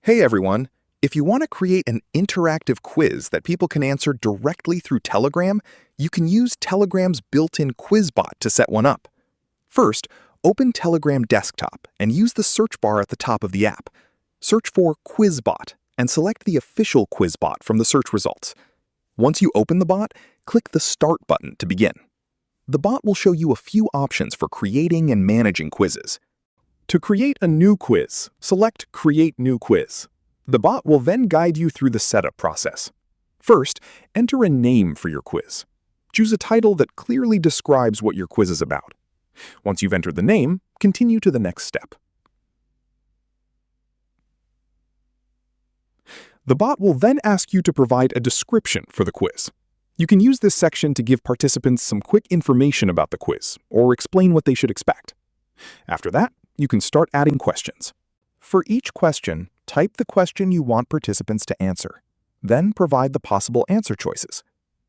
Hey everyone! If you want to create an interactive quiz that people can answer directly through Telegram, you can use Telegram's built-in Quizbot to set one up. First, open Telegram Desktop and use the search bar at the top of the app. Search for Quizbot and select the official Quizbot from the search results. Once you open the bot, click the Start button to begin. The bot will show you a few options for creating and managing quizzes. To create a new quiz, select Create New Quiz. The bot will then guide you through the setup process. First, enter a name for your quiz. Choose a title that clearly describes what your quiz is about. Once you've entered the name, continue to the next step. The bot will then ask you to provide a description for the quiz. You can use this section to give participants some quick information about the quiz or explain what they should expect. After that, you can start adding questions. For each question, type the question you want participants to answer. Then provide the possible answer choices.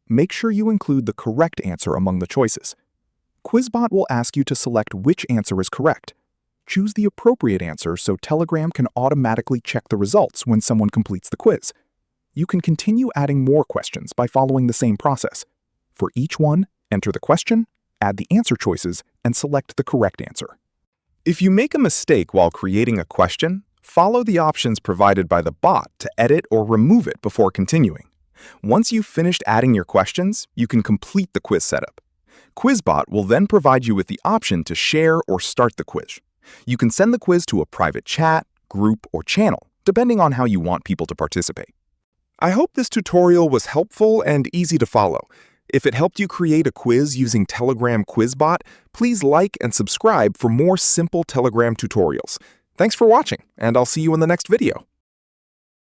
Make sure you include the correct answer among the choices. Quizbot will ask you to select which answer is correct. Choose the appropriate answer so Telegram can automatically check the results when someone completes the quiz. You can continue adding more questions by following the same process. For each one, enter the question, add the answer choices, and select the correct answer. If you make a mistake while creating a question, follow the options provided by the bot to edit or remove it before continuing. Once you've finished adding your questions, you can complete the quiz setup. Quizbot will then provide you with the option to share or start the quiz. You can send the quiz to a private chat, group, or channel, depending on how you want people to participate. I hope this tutorial was helpful and easy to follow. If it helped you create a quiz using Telegram Quizbot, please like and subscribe for more simple Telegram tutorials. Thanks for watching, and I'll see you in the next video.